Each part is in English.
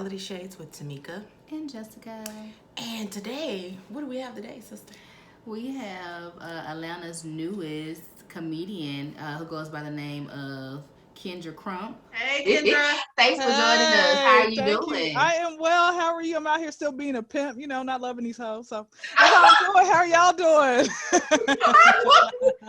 Reality Shades with Tamika. And Jessica. And today, what do we have today, sister? We have Atlanta's newest comedian who goes by the name of Kyndra Crump. Hey, Kyndra. Thanks for joining us. How are Hey, you thank you. doing? I am well. How are you? I'm out here still being a pimp, not loving these hoes. So that's how I'm doing. How are y'all doing?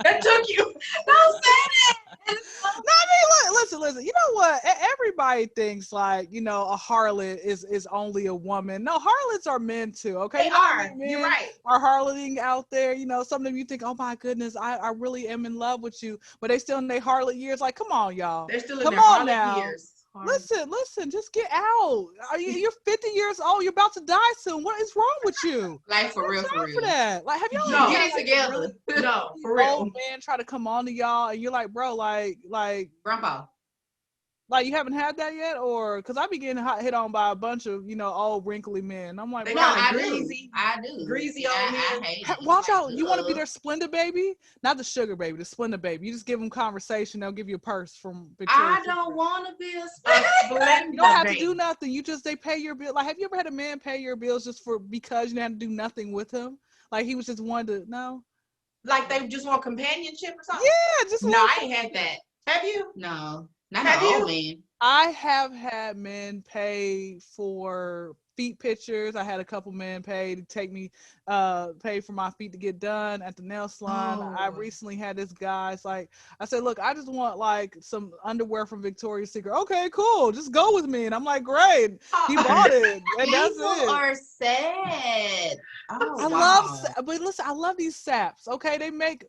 That took you. Don't say that. No, I mean, listen. You know what? Everybody thinks like, a harlot is only a woman. No, harlots are men too. Okay, They you know how are. many men You're right. are harloting out there. Some of them you think, oh my goodness, I really am in love with you, but they still in their harlot years. Like, come on, y'all. They're still in Come their on harlot now. years. Listen, just get out. You're 50 years old. You're about to die soon. What is wrong with you? Like for real, Time for that. Like, have y'all No. ever Get had, it like, together. really No, for real. old man try to come on to y'all and you're like, bro, Grandpa. like you haven't had that yet? Or because I be getting hit on by a bunch of, old wrinkly men. I'm like, They bro, kinda I greasy. do. I do. Greasy And old I men. hate it. watch Like, out. You want to be ugh. their Splenda baby? Not the sugar baby, the Splenda baby. You just give them conversation. They'll give you a purse from Victoria's I don't Secret. want to be a You don't have to baby. do nothing. They pay your bill. Like, have you ever had a man pay your bills just because you didn't have to do nothing with him? Like he was just wanted to no. Like they just want companionship or something? Yeah, just No, I ain't had that. Have you? No, not Have no you? old man. I have had men pay for feet pictures. I had a couple men pay to take me, pay for my feet to get done at the nail salon. I Oh. recently had this guy. It's like I said, look, I just want like some underwear from Victoria's Secret. Okay, cool, just go with me. And I'm like, great. He bought it, and that's People it. are sad. Oh wow. But listen, I love these saps. Okay, they make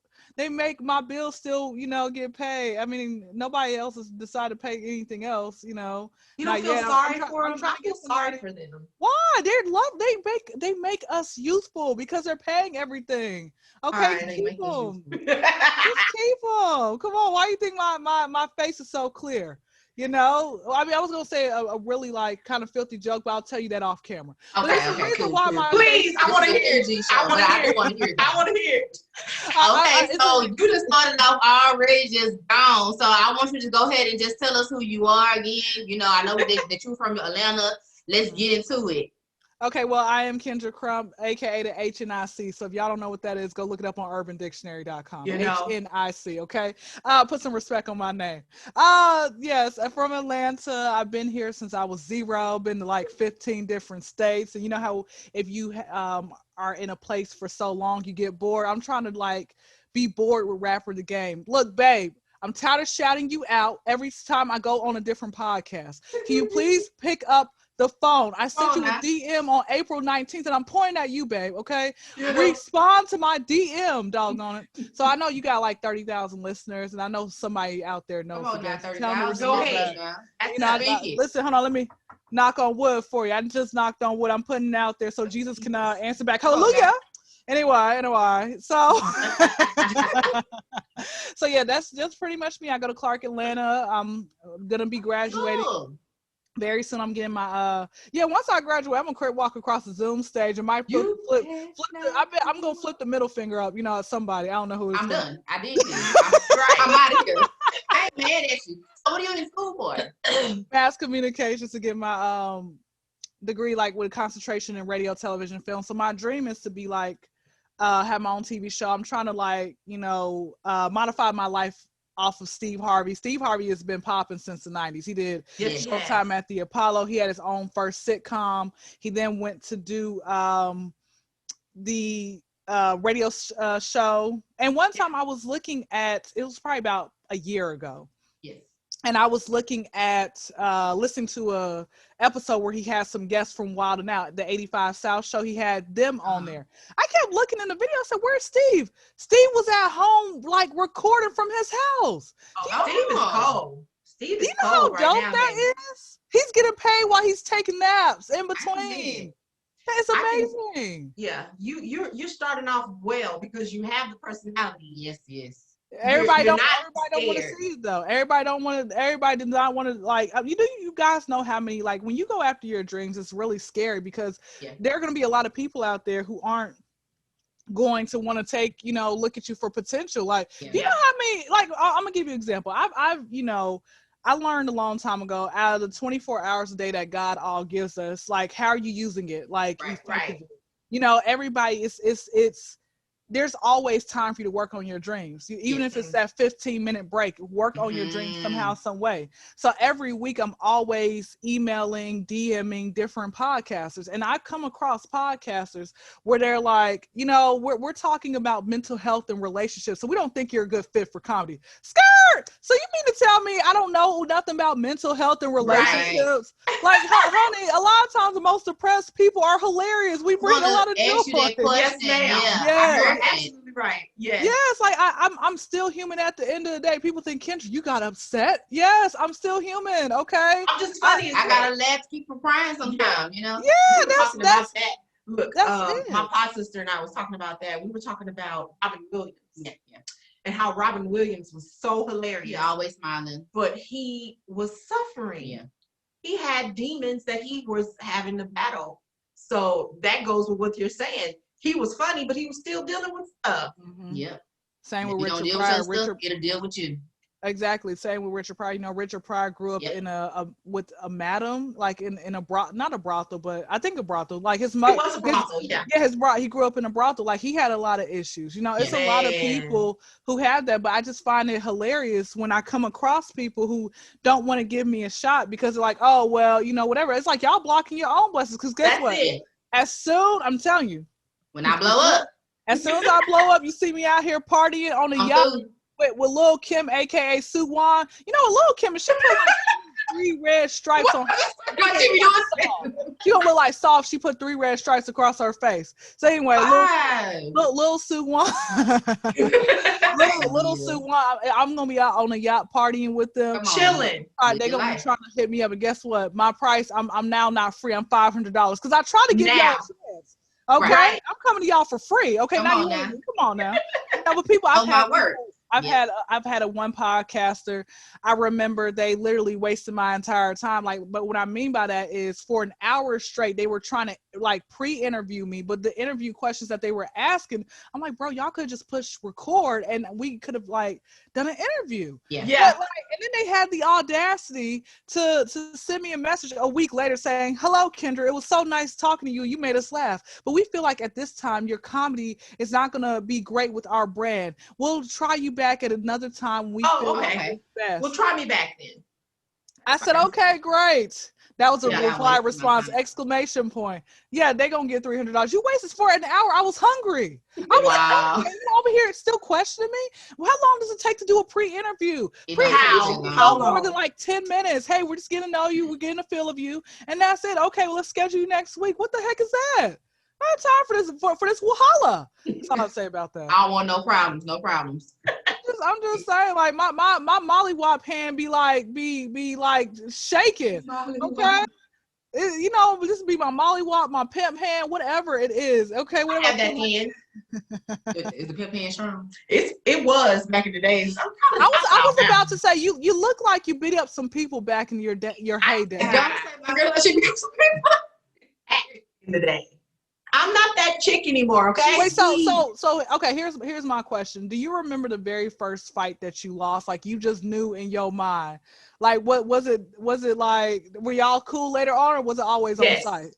my bill still, get paid. I mean, nobody else has decided to pay anything else, You don't not feel yet. sorry I'm for them? trying I to feel get sorry somebody. for them. Why? They make us youthful because they're paying everything. All Okay, right, they keep make us them. useful. Just keep them. Come on. Why do you think my face is so clear? I mean, I was gonna say a really like kind of filthy joke, but I'll tell you that off camera. But there's Okay, a okay, reason cool, why cool, my cool. face. Please, I This want is to a hear it. PG I show, want but to I hear do it. want to hear it. I want to hear it. Okay, It's so you just started off already just gone. So I want you to go ahead and just tell us who you are again. I know that you're from Atlanta. Let's get into it. Okay, well, I am Kyndra Crump, aka the HNIC. So if y'all don't know what that is, go look it up on urbandictionary.com. You know. HNIC, okay? Put some respect on my name. Yes, I'm from Atlanta. I've been here since I was 0, been to like 15 different states. And you know how if you are in a place for so long, you get bored? I'm trying to like be bored with Rapper the Game. Look, babe, I'm tired of shouting you out every time I go on a different podcast. Can you please pick up the phone? I sent Oh, you a now. DM on April 19th, and I'm pointing at you, babe, okay? You know. Respond to my DM, doggone it. So I know you got like 30,000 listeners, and I know somebody out there Come knows the on now, game. So tell them to 30,000 Go respond ahead. back. listeners now. That's us. Speak it. Listen, hold on, let me knock on wood for you. I just knocked on wood. I'm putting it out there so Jesus can answer back. Come on Hallelujah. now. Anyway, so so yeah, that's pretty much me. I go to Clark, Atlanta. I'm gonna be graduating Cool. very soon. I'm getting my once I graduate, I'm gonna walk across the Zoom stage and might flip You flip can't I bet I'm gonna flip the middle finger up, at somebody. I don't know who it's I'm gonna done. I did too. I'm out of here. I ain't mad at you. So what are you in school for? be. Mass communications to get my degree, like with a concentration in radio, television, film. So my dream is to be like have my own TV show. I'm trying to like, modify my life off of Steve Harvey. Steve Harvey has been popping since the 90s. He did Yes, Yeah. Showtime at the Apollo. He had his own first sitcom. He then went to do the radio show. And one time I was looking at, it was probably about a year ago, Yes. and I was looking at listening to a episode where he had some guests from Wild and Out, the 85 South show. He had them on there. I kept looking in the video. I said, "Where's Steve?" Steve was at home, like recording from his house. Oh, Steve is cold. Steve Do is you know how cold right dope now, that baby. is? He's getting paid while he's taking naps in I can dig between. it. That's I can. amazing. Yeah, you're starting off well because you have the personality. Yes, yes. You're not Everybody don't want to scared. see it though. Everybody does not want to like you guys know how many, like, when you go after your dreams, it's really scary because Yeah. there are going to be a lot of people out there who aren't going to want to take, look at you for potential. Like, Yeah. do you know how many, like, I'm gonna give you an example. I've I learned a long time ago, out of the 24 hours a day that God all gives us, like, how are you using it? Like, Right, effectively. You know, everybody it's there's always time for you to work on your dreams. Even Yes. if it's that 15-minute break, work on your dreams somehow, some way. So every week I'm always emailing, DMing different podcasters. And I come across podcasters where they're like, you know, we're talking about mental health and relationships. So we don't think you're a good fit for comedy. Skirt! So you mean to tell me I don't know nothing about mental health and relationships? Right. Like, honey, a lot of times the most depressed people are hilarious. We bring a lot of joy. Ask you that question. Yes, ma'am. Yeah, Yeah. I heard You're that. absolutely right. Yes. Yes, like I'm still human at the end of the day. People think, Kyndra, you got upset. Yes, I'm still human. Okay. I'm just funny. I gotta laugh to keep from crying sometimes, you know? Yeah, We were talking about that. Look, that's it. my pod sister and I was talking about that. We were talking about Robin Williams. Yeah. And how Robin Williams was so hilarious. He always smiling. But he was suffering. Yeah. He had demons that he was having to battle. So that goes with what you're saying. He was funny, but he was still dealing with stuff. Mm-hmm. Yeah. Same If with you don't Richard deal Pryor. with your stuff, it'll deal with you. Exactly. Same with Richard Pryor. You know, Richard Pryor grew up in with a madam, like in a not a brothel, but I think a brothel. Like his mother. It was a brothel, yeah. Yeah, he grew up in a brothel. Like he had a lot of issues. You know, it's a lot of people who have that, but I just find it hilarious when I come across people who don't want to give me a shot because they're like, oh well, you know, whatever. It's like y'all blocking your own blessings. Because guess what? As soon, I'm telling you, when I blow up, as soon as I blow up, you see me out here partying on a yacht with Lil' Kim, aka Sue Wan. You know, Lil' Kim, she put like 3 red stripes on her. She don't look like soft. She put 3 red stripes across her face. So anyway, little Sue Wan, little Sue Wan. I'm gonna be out on a yacht partying with them, chilling. All right, they're gonna be trying to hit me up, and guess what? My price, I'm now not free. I'm $500 because I try to give y'all a chance. Okay, right. I'm coming to y'all for free. Okay, come on now. But people, I've had a one podcaster. I remember they literally wasted my entire time. Like, but what I mean by that is for an hour straight, they were trying to like pre-interview me, but the interview questions that they were asking, I'm like, bro, y'all could just push record and we could have like done an interview. Yeah. But, like, and then they had the audacity to send me a message a week later saying, hello, Kyndra, it was so nice talking to you. You made us laugh. But we feel like at this time, your comedy is not going to be great with our brand. We'll try you back at another time. We feel like it's best. Well, try me back then. I said, okay, great. That was a reply response, exclamation point. Yeah, they gonna get $300. You wasted for an hour. I was hungry. I was hungry. You over here still questioning me? Well, how long does it take to do a pre-interview? How more than like 10 minutes. Hey, we're just getting to know you. We're getting a feel of you. And that's it. Okay, well, let's schedule you next week. What the heck is that? I have time for this Wahala. That's all I'll say about that. I don't want no problems. No problems. I'm just saying, like my mollywop hand be like shaking. Okay, you know, this be my mollywop, my pimp hand, whatever it is. Okay, whatever. I have that hand. Is the pimp hand strong? It was back in the days. I was about to say you look like you beat up some people back in your heyday. In the day. I'm not that chick anymore, okay? Wait, so okay, here's my question. Do you remember the very first fight that you lost? Like you just knew in your mind. Like what was it like, were y'all cool later on or was it always on site?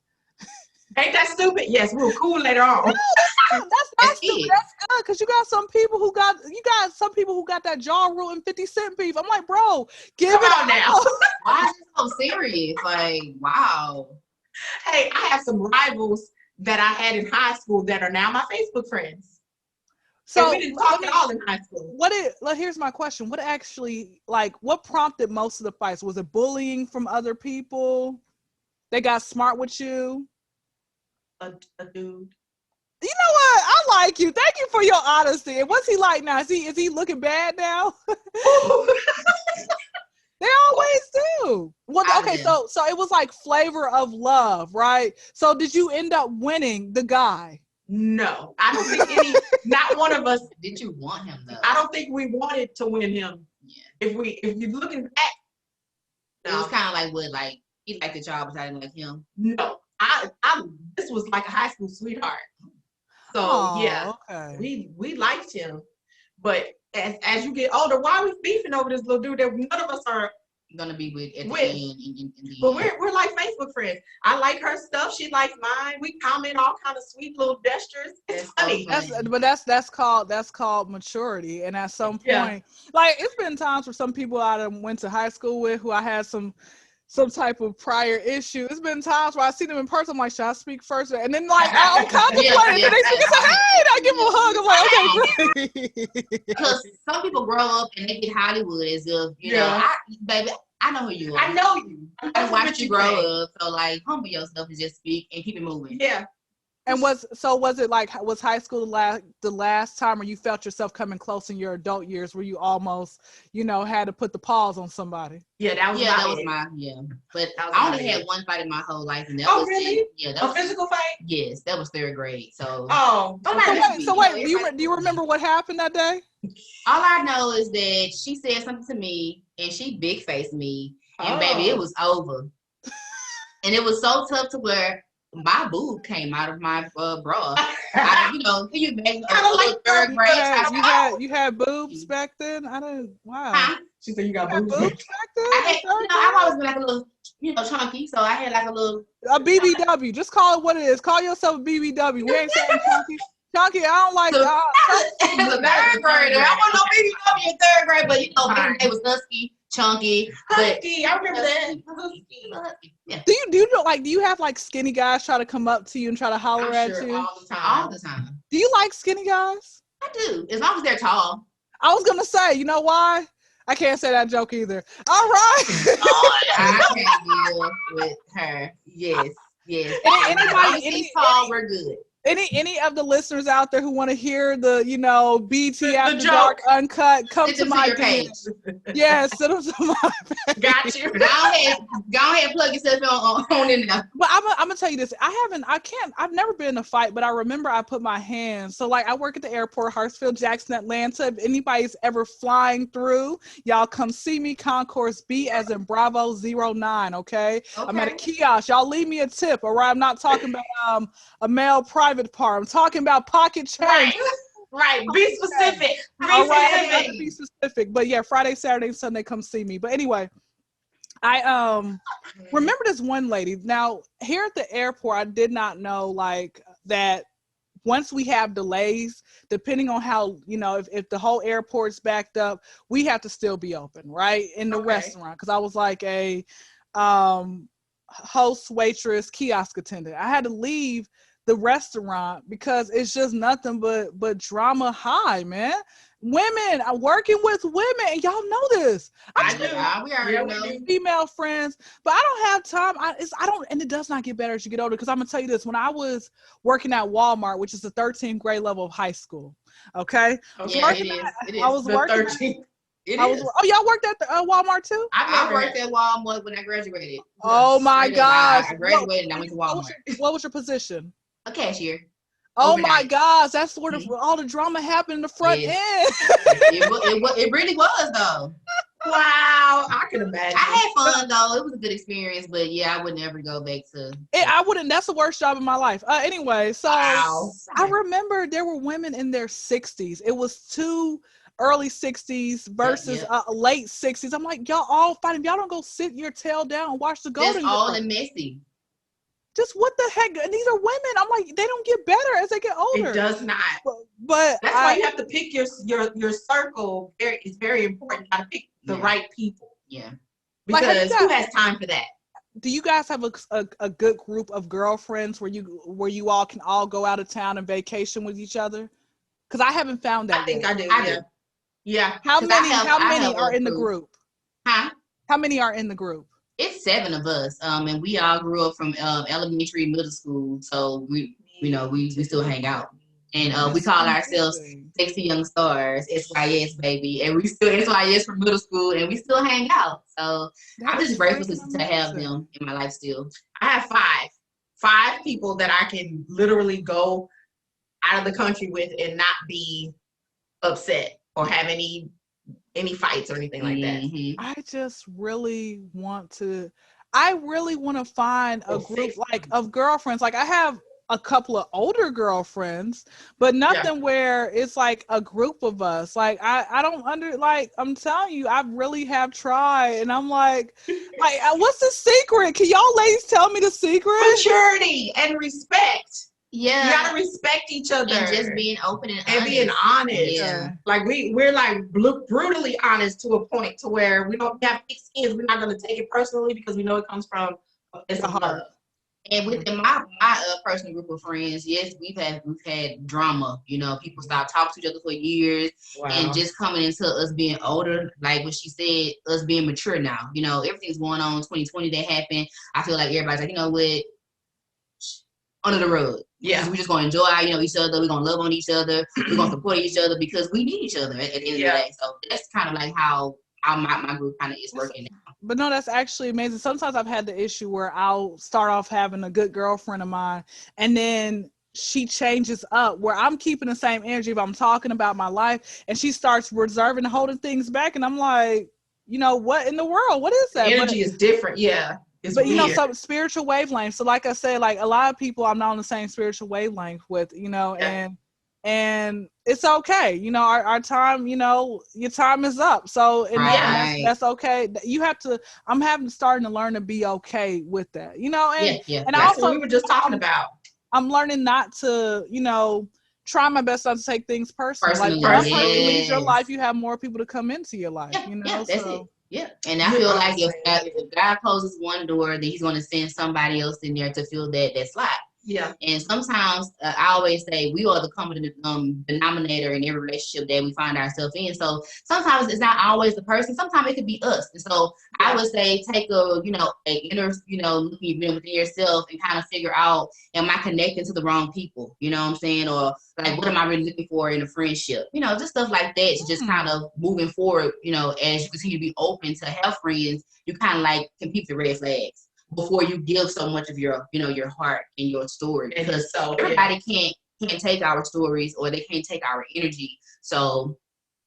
Ain't that stupid? Yes, we were cool later on. No, that's not stupid. That's good because you got some people who got that jaw rule and 50 Cent beef. I'm like, bro, give it on now. Why is it so serious? Like, wow. Hey, I have some rivals that I had in high school that are now my Facebook friends. So we didn't talk at all in high school. Here's my question. What actually, like, what prompted most of the fights? Was it bullying from other people? They got smart with you? A dude. You know what? I like you. Thank you for your honesty. And what's he like now? Is he looking bad now? They always do. Well, okay, so it was like flavor of love, right? So did you end up winning the guy? No, I don't think not one of us. Did you want him though? I don't think we wanted to win him. Yeah. If you're looking back, it was kind of like what, like he liked the job, but I didn't like him. No, this was like a high school sweetheart. So we liked him, but as you get older, why are we beefing over this little dude that none of us are gonna be with at the With. end. In the But end. we're like Facebook friends. I like her stuff. She likes mine. We comment all kind of sweet little gestures. It's funny. That's called maturity. And at some point, like it's been times where some people I went to high school with who I had some type of prior issue. It's been times where I see them in person. I'm like, should I speak first? And then like I'm contemplating. And then they speak and say, hey, and I give them a hug. I'm like, okay, great. Because some people grow up and they get Hollywood as if baby, I know who you are. I know you. I watched you grow up. So like, humble yourself and just speak and keep it moving. Yeah. And was it like, was high school the last time where you felt yourself coming close in your adult years where you almost, had to put the pause on somebody? Yeah, that was mine. But I only had one fight in my whole life, and that was really? it. Yeah, that a was physical fight. Yes, that was third grade. So so wait, do you remember what happened that day? All I know is that she said something to me, and she big faced me, and baby, it was over. And it was so tough to where my boob came out of my bra. Can you imagine? Like third grade. You had boobs back then? I didn't. Wow. Huh? She said you got boobs back then. I've always been like a little, chunky. So I had like a little BBW. Just call it what it is. Call yourself a BBW. We ain't saying chunky. Chunky, I don't like that. As a third grader, I wasn't no BBW in third grade, but they was husky. Chunky, husky. I remember that. Husky. Yeah. Do you have like skinny guys try to come up to you and try to holler at you all the time? Do you like skinny guys? I do, as long as they're tall. I was gonna say, you know why? I can't say that joke either. All right. I can't deal with her. Yes. Anybody tall, we're good. Any of the listeners out there who want to hear the BT After Dark uncut, come to my page. Yes, send them to my page. Got you. Go ahead and plug yourself on in there. But I'm gonna tell you this. I've never been in a fight, but I remember I put my hands. So like I work at the airport, Hartsfield Jackson, Atlanta. If anybody's ever flying through, y'all come see me. Concourse B as in Bravo 09, okay? I'm at a kiosk. Y'all leave me a tip, all right? I'm not talking about a male private part. I'm talking about pocket change. Right. Be specific. Be specific. But yeah, Friday, Saturday, Sunday, come see me. But anyway, I remember this one lady. Now, here at the airport, I did not know like that once we have delays, depending on how, if the whole airport's backed up, we have to still be open, right? In the restaurant. Because I was like a host, waitress, kiosk attendant. I had to leave the restaurant because it's just nothing but drama high, man. Women, I'm working with women, and y'all know this. We already know. Female friends, but I don't have time. And it does not get better as you get older. Because I'm gonna tell you this: when I was working at Walmart, which is the 13th grade level of high school, okay, yeah, it is. I was working. 13th. Y'all worked at the Walmart too? I worked at Walmart when I graduated. Oh my gosh! I graduated and I went to Walmart. What was your position? A cashier. Oh my gosh, that's where all the drama happened in the front end. It really was though. Wow, I can imagine. I had fun though. It was a good experience, but yeah, I would never go back to it. I wouldn't. That's the worst job in my life. Anyway, so wow. I remember there were women in their 60s. It was two early 60s versus late 60s. I'm like, y'all all fighting. Y'all don't go sit your tail down and watch the Golden Girls. That's all and messy. Just what the heck? And these are women. I'm like, they don't get better as they get older. It does not. But that's why you have to pick your circle. It's very important. You got to pick the right people. Yeah. Because who has time for that? Do you guys have a good group of girlfriends where you all can all go out of town and vacation with each other? Because I haven't found that. I think yet. I do. Yeah. How many are in the group? Huh? How many are in the group? It's 7 of us, and we all grew up from elementary, middle school, so we still hang out, and we call ourselves Sexy Young Stars, SYS baby, and we still SYS from middle school, and we still hang out. So I'm just grateful to have them in my life still. I have 5 people that I can literally go out of the country with and not be upset or have any fights or anything like that. I just really want to find a group like of girlfriends. Like I have a couple of older girlfriends, but nothing where it's like a group of us. Like I don't I'm telling you, I really have tried, and I'm like what's the secret? Can y'all ladies tell me the secret? Maturity and respect. Yeah, you gotta respect each other and just being open and honest. being honest. Yeah, like we're like brutally honest to a point to where we don't have thick skins. We're not gonna take it personally because we know it comes from a place of love. And within my personal group of friends, yes, we've had drama. You know, people stop talking to each other for years, and just coming into us being older, like what she said, us being mature now. You know, everything's going on. 2020 that happened. I feel like everybody's like, you know what, under the rug. Yeah, we just gonna enjoy each other. We're gonna love on each other. We're gonna support each other because we need each other at the end of the day. So that's kind of like how my group kind of is working now. But no, that's actually amazing. Sometimes I've had the issue where I'll start off having a good girlfriend of mine, and then she changes up where I'm keeping the same energy if I'm talking about my life, and she starts reserving and holding things back, and I'm like, what in the world? What is that? Energy is different. Yeah. But weird. Some spiritual wavelength. So like I said, like a lot of people I'm not on the same spiritual wavelength with, and it's okay. Our time, your time is up. So that's okay. I'm starting to learn to be okay with that, and and that's also what we were just talking about. I'm learning not to, try my best not to take things personally. Like one person leaves your life, you have more people to come into your life, that's it. Yeah, and I feel like if God closes one door, then He's going to send somebody else in there to fill that slot. Yeah. And sometimes I always say we are the common denominator in every relationship that we find ourselves in. So sometimes it's not always the person. Sometimes it could be us. And so I would say take a inner looking within yourself and kind of figure out, am I connecting to the wrong people? You know what I'm saying? Or like, what am I really looking for in a friendship? Just stuff like that. To just kind of moving forward. As you continue to be open to have friends, you kind of like can peep the red flags before you give so much of your your heart and your story, because everybody can't take our stories, or they can't take our energy. So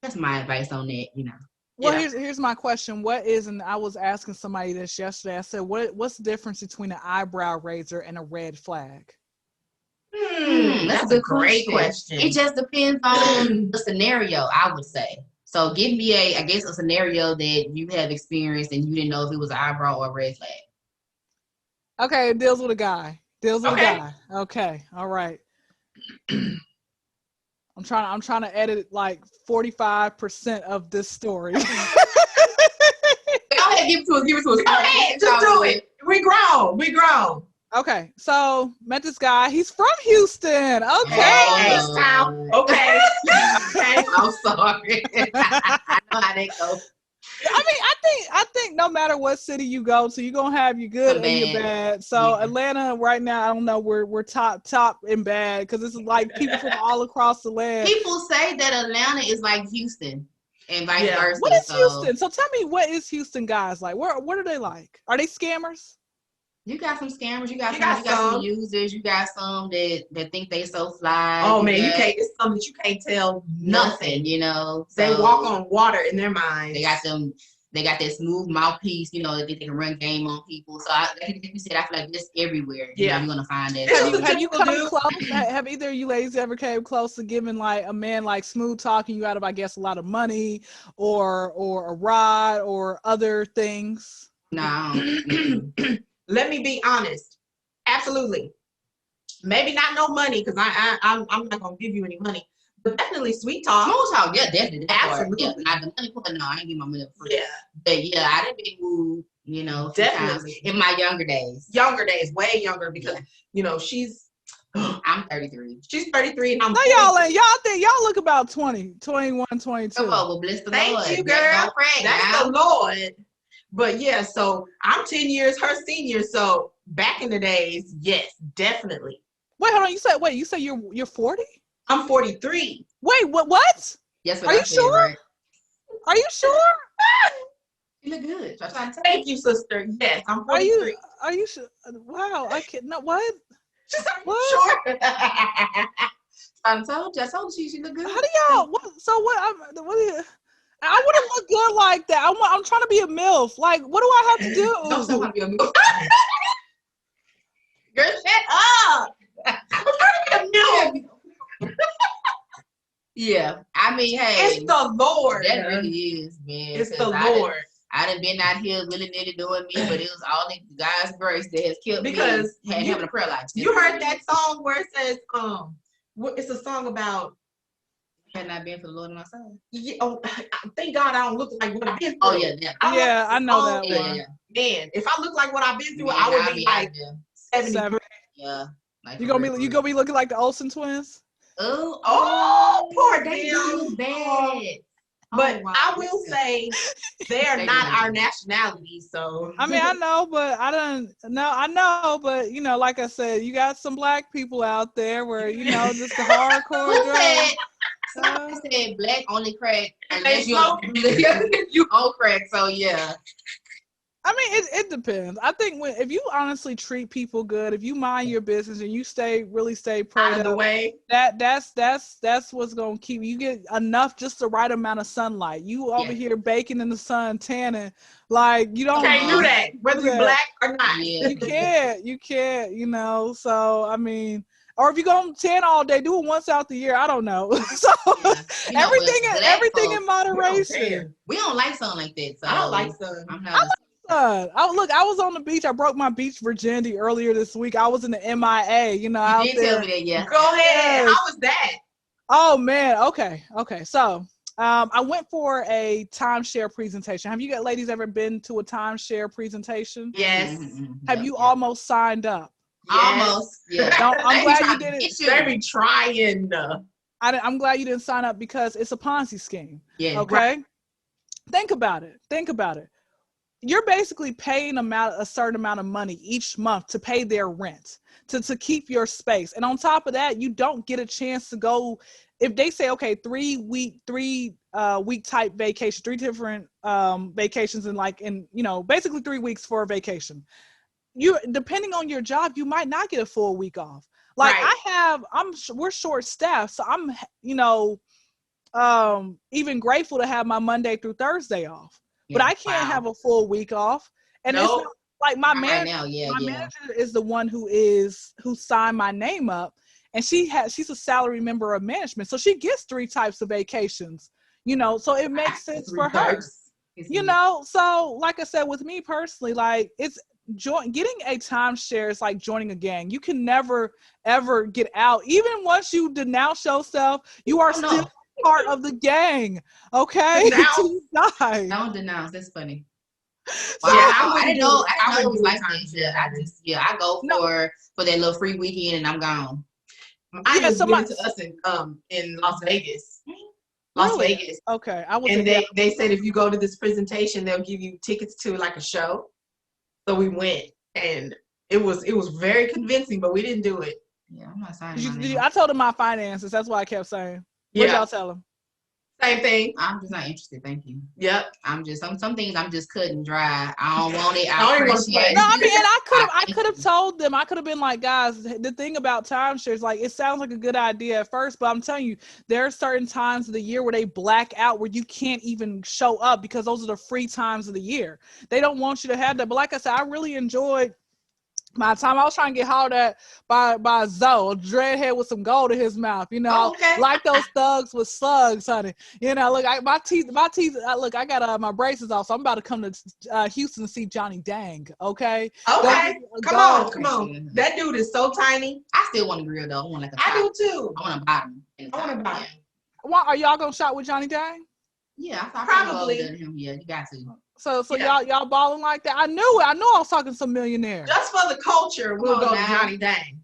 that's my advice on that. Well, here's my question. What is, and I was asking somebody this yesterday, I said, what's the difference between an eyebrow raiser and a red flag? That's a great question. It just depends on the scenario, I would say. So give me a scenario that you have experienced and you didn't know if it was an eyebrow or a red flag. Okay, it deals with a guy. Okay, all right. I'm trying to edit like 45% of this story. Go ahead, give it to us. Go ahead, just do it. We grown. Okay, so met this guy. He's from Houston. Okay. Okay. Okay. I'm sorry. I know how that goes. I mean, I think no matter what city you go to, you're gonna have your good and your bad. So Atlanta right now, I don't know, we're top and bad because it's like people from all across the land. People say that Atlanta is like Houston and vice versa. What is Houston? So tell me, what is Houston guys like? What are they like? Are they scammers? You got some scammers. You got some users. You got some that think they so fly. Oh man, it's something that you can't tell nothing. They walk on water in their minds. They got that smooth mouthpiece. That they can run game on people. So like you said, I feel like this everywhere. You're gonna find that. Have you come close? Have either of you ladies ever came close to giving like a man like smooth talking you out of, I guess, a lot of money or a ride or other things? No. Let me be honest. Absolutely. Maybe not no money, because I'm not gonna give you any money. But definitely sweet talk. Smooth talk, yeah, definitely. Absolutely. Yeah, not the money part. No, I ain't give my money up free. Yeah. But yeah, I didn't be moved, definitely in my younger days. Way younger, because she's I'm 33. She's 33 and I'm no, y'all look about 20, 21, 22. Oh, well, bless the Lord. Thank you, girl. That's the Lord. But yeah, so I'm 10 years her senior. So back in the days, yes, definitely. Wait, hold on. You say you're 40? I'm 43. Wait, what? Yes, are you sure? Right? Are you sure? You look good. Thank you, sister. Yes, I'm 43. Are you sure? Wow, I can't. No, what? She's sure. I told you she look good. How do y'all? What do you? I wouldn't look good like that. I'm trying to be a MILF. Like, what do I have to do? Don't be a MILF. Girl, shut up. Yeah, I mean, hey, It's the Lord. that really is, man. It's the I Lord. I done been out here willy-nilly doing me, but it was all in God's grace that has kept Because me having a prayer life. You heard that song where it says, it's a song about had not been for the Lord on my side. Yeah, thank God I don't look like what I've been through. Oh yeah, yeah. I know that one. Yeah. Man, if I look like what I've been through, Man, I would be like 70. Yeah. Like You gonna be looking like the Olsen twins? Oh, poor they damn. look bad. But wow. I will say they are not our nationality, so I mean, I know, but I know, but you know, like I said, you got some black people out there where, you know, just the hardcore drugs. Somebody said black only crack unless They you on crack, so yeah. I mean, it depends. I think if you honestly treat people good, if you mind your business and you really stay prayed out of the way, that's what's gonna keep you get enough, just the right amount of sunlight. You over here baking in the sun, tanning, like you don't can't do that whether you're black or not. Yeah. You can't, you know. So I mean, or if you're gonna tan all day, do it once out the year. I don't know. So everything in moderation. We don't like sun like that. So I don't like sun. I'm not. I was on the beach. I broke my beach virginity earlier this week. I was in the MIA, you know. You did tell me that, yeah. Go ahead. Yes. How was that? Oh man, okay. So I went for a timeshare presentation. Have you ladies ever been to a timeshare presentation? Yes. Have you almost signed up? Yes. Almost. Yeah. I'm glad you didn't. They be trying. I'm glad you didn't sign up because it's a Ponzi scheme. Yeah. Okay. Right. Think about it. You're basically paying a certain amount of money each month to pay their rent, to keep your space. And on top of that, you don't get a chance to go. If they say, okay, 3 week type vacation, 3 different vacations in you know, basically 3 weeks for a vacation. You, depending on your job, you might not get a full week off. Like we're short staffed. So I'm, you know, even grateful to have my Monday through Thursday off. But I can't have a full week off. And it's not, like my manager, manager is the one who signed my name up, and she's a salary member of management. So she gets 3 types of vacations, you know, so it makes sense for her. You know, so like I said, with me personally, like getting a timeshare is like joining a gang. You can never ever get out. Even once you denounce yourself, you are still part of the gang, okay? Until you die. Don't denounce. That's funny. Wow. Yeah, I didn't know it was like that. I go for that little free weekend and I'm gone. I just did it to us in Las Vegas. Las Vegas. Okay, they said if you go to this presentation, they'll give you tickets to like a show. So we went, and it was very convincing, but we didn't do it. Yeah, I'm not signing. I told them my finances. That's why I kept saying. What y'all tell them? Same thing. I'm just not interested. Thank you. Yep. I'm just some things I'm just cutting dry. I don't want it. No, I mean, and I could have told them. I could have been like, guys, the thing about timeshares, like, it sounds like a good idea at first, but I'm telling you, there are certain times of the year where they black out, where you can't even show up because those are the free times of the year. They don't want you to have that. But like I said, I really enjoyed my time. I was trying to get hollered at by Zoe, a dreadhead with some gold in his mouth. You know, like those thugs with slugs, honey. You know, look, my teeth. Look, I got my braces off, so I'm about to come to Houston to see Johnny Dang. Okay. Okay. Come on. That dude is so tiny. I still want a grill though. I want like a top. I do too. I want a bottom. I want a bottom. Well, are y'all gonna shop with Johnny Dang? Yeah, I probably. Yeah, you got to. So y'all balling like that? I knew I was talking some millionaire. Just for the culture, we'll go to Johnny Dang.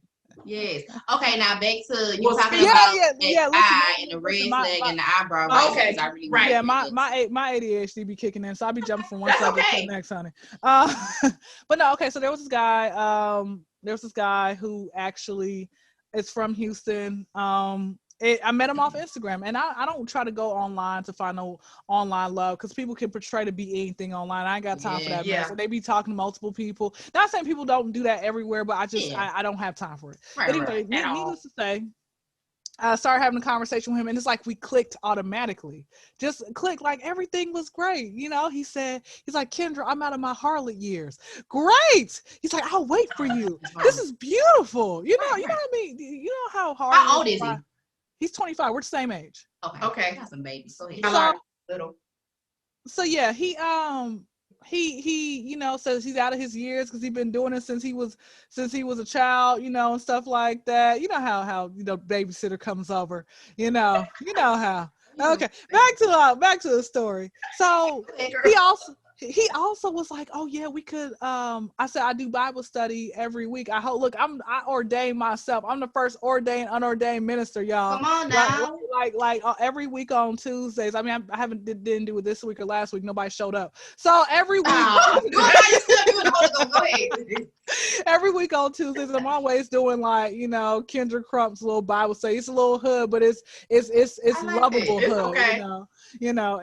Yes. Okay, now back to you talking about the eye and the red flag and the eyebrow. Okay, right. Yeah, my ADHD be kicking in, so I be jumping from one subject to the next, honey. But no, okay. So there was this guy who actually is from Houston. I met him off Instagram, and I don't try to go online to find no online love, because people can portray to be anything online. I ain't got time for that mess. So they be talking to multiple people. Not saying people don't do that everywhere, but I don't have time for it. Right, anyway, needless to say, I started having a conversation with him, and it's like we clicked automatically. Just click, like everything was great. You know, he's like, Kyndra, I'm out of my harlot years. Great. He's like, I'll wait for you. This is beautiful. You know what I mean? You know how hard. How old is he? He's 25. We're the same age. Okay. Got some babies. Go ahead. So, Little. so yeah, he says he's out of his years because he's been doing it since he was a child, and stuff like that. You know how babysitter comes over, how. Okay, back to the story. So he also was like, oh yeah, we could. I said I do Bible study every week. I ordained myself. I'm the first ordained unordained minister, y'all. Come on now. Like every week on Tuesdays. I mean, I didn't do it this week or last week. Nobody showed up. So every week. Go ahead. Every week on Tuesdays, I'm always doing Kyndra Crump's little Bible study. It's a little hood, but it's like lovable it. hood. Okay.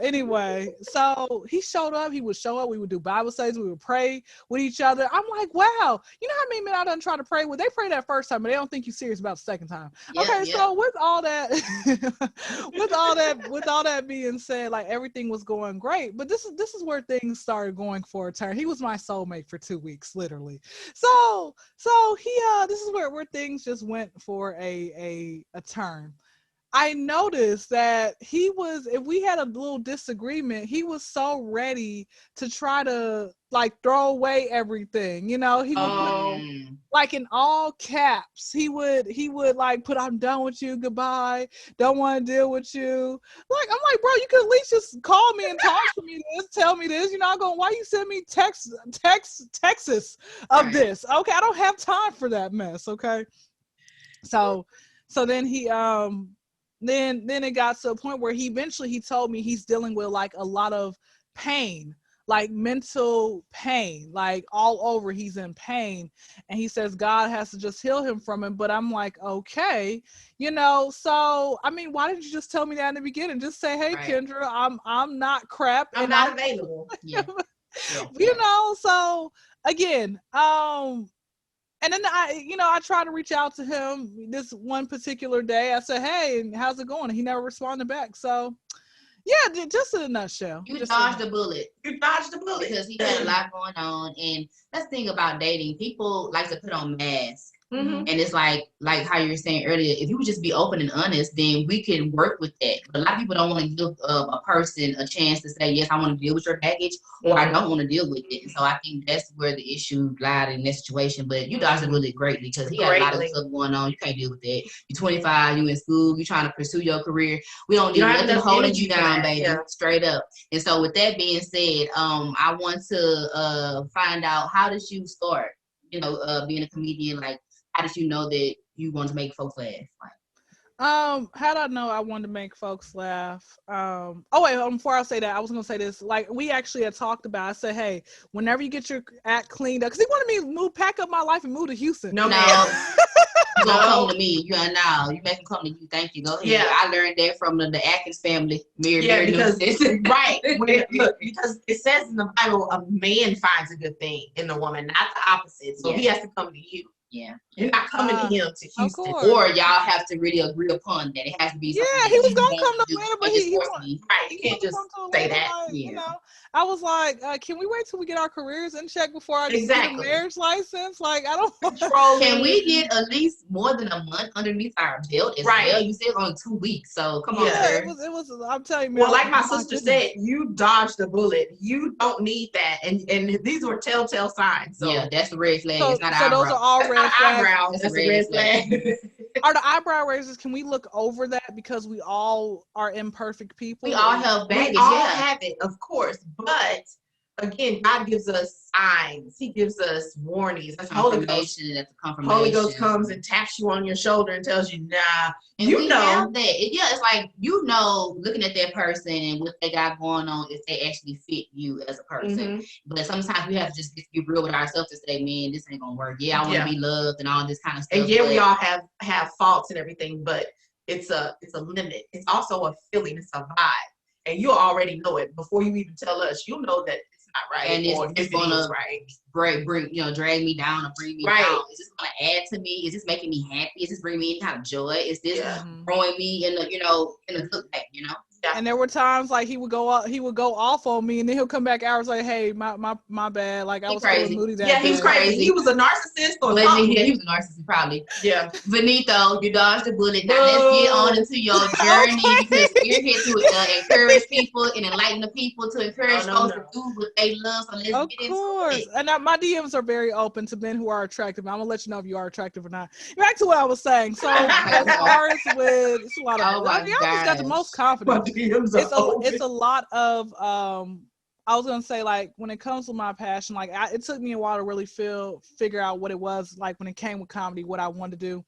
Anyway, so he showed up. He would show up. We would do Bible studies. We would pray with each other. I'm like, wow. You know how many men I done try to pray with? They pray that first time, but they don't think you're serious about the second time. So with all that, with all that being said, like everything was going great. But this is where things started going for a turn. He was my soulmate for 2 weeks, literally. So he this is where things just went for a turn. I noticed that he was, if we had a little disagreement, he was so ready to try to throw away everything. He would put, in all caps, he would put, I'm done with you, goodbye, don't want to deal with you. I'm like, bro, you could at least just call me and talk to me this, tell me this. I'm going, why you send me Texas of this? Okay, I don't have time for that mess. Okay. So then he then it got to a point where he told me he's dealing with a lot of pain, mental pain, all over. He's in pain, and he says God has to just heal him from it. But I'm like, okay, so I mean, why didn't you just tell me that in the beginning? Just say, hey, right. Kyndra, I'm not crap. I'm not available. So again, and then I tried to reach out to him this one particular day. I said, hey, how's it going? And he never responded back. So, yeah, just in a nutshell. You dodged a bullet. You dodged a bullet. Because he had a lot going on. And that's the thing about dating. People like to put on masks. Mm-hmm. And it's like how you were saying earlier, if you would just be open and honest, then we can work with that. But a lot of people don't want to give a person a chance to say, yes, I want to deal with your baggage, or I don't want to deal with it. And so I think that's where the issue lied in this situation. But you dodged it really greatly because he got a lot of stuff going on. You can't deal with that. You're 25, you in school, you're trying to pursue your career. We don't need nothing holding you down, baby. Yeah. Straight up. And so with that being said, I want to find out, how did you start, being a comedian? How did you know that you want to make folks laugh? How did I know I wanted to make folks laugh? Before I say that, I was gonna say this. We actually had talked about. I said, hey, whenever you get your act cleaned up, because he wanted me to pack up my life and move to Houston. No. You don't come to me. You make him come to you. Thank you. Go ahead. Yeah, I learned that from the Atkins family. Because right. Look, because it says in the Bible, a man finds a good thing in the woman, not the opposite. So he has to come to you. Yeah. You're not coming to him to Houston. Or y'all have to really agree upon that. It has to be something. Yeah, he was going to come to Atlanta, but he right. You can't just say that. I was like, can we wait till we get our careers in check before I just get a marriage license? I don't control. Can we get at least more than a month underneath our belt as well? You said only 2 weeks, so come on, sir. It was. I'm telling you. Well, like my sister said, you dodged a bullet. You don't need that, and these were telltale signs. So yeah, that's the red flag. It's not so those are all red flags. Eyebrows. That's a red flag. Are the eyebrow raisers? Can we look over that because we all are imperfect people? We all have baggage. We all have it, of course. But again, God gives us signs. He gives us warnings. That's Holy Ghost. That's a confirmation. Holy Ghost comes and taps you on your shoulder and tells you, nah. And you know have that. It's like, looking at that person and what they got going on, if they actually fit you as a person. Mm-hmm. But sometimes we have to just be real with ourselves and say, man, this ain't gonna work. I want to be loved and all this kind of stuff. And we all have faults and everything, but it's a limit. It's also a feeling. It's a vibe. And you already know it before you even tell us. You know that it's not right, and it's gonna drag me down or bring me down. Is this gonna add to me? Is this making me happy? Is this bringing me any kind of joy? Is this throwing me in a good way? Yeah. And there were times like he would go off on me, and then he'll come back hours like, "Hey, my bad. Like I was feeling moody that day." He's crazy. He was a narcissist or something. Yeah, he was a narcissist probably. Yeah. Benito, you dodged the bullet. Now let's get on into your journey because we're here to encourage people and enlighten the people, to encourage folks to do what they love. So let's get into it. And my DMs are very open to men who are attractive. I'm gonna let you know if you are attractive or not. Back to what I was saying. So as far as with, it's a lot of. I mean, I just got the most confidence. It's a lot of I was gonna say, like, when it comes to my passion, like it took me a while to really figure out what it was like when it came with comedy, what I wanted to do.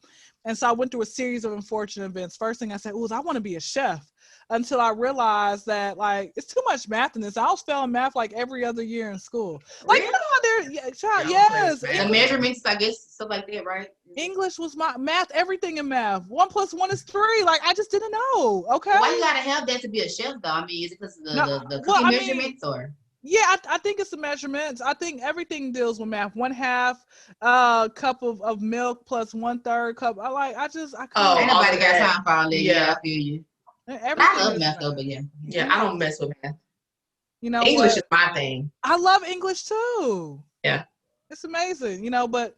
And so I went through a series of unfortunate events. First thing I said was I want to be a chef, until I realized that like it's too much math in this. I was failing math like every other year in school. Like, you know how yes. The measurements, I guess, stuff like that, right? English was my math, everything in math. 1 + 1 is 3. Like, I just didn't know. Okay. Why you gotta have that to be a chef though? I mean, is it because of the cooking measurements or? Yeah, I think it's the measurements. I think everything deals with math. 1/2 cup of milk plus 1/3 cup. I couldn't. Ain't nobody got time for all that. Yeah, I feel you. I love math though, but yeah, I don't mess with math. You know, English is my thing. I love English too. Yeah, it's amazing. You know, but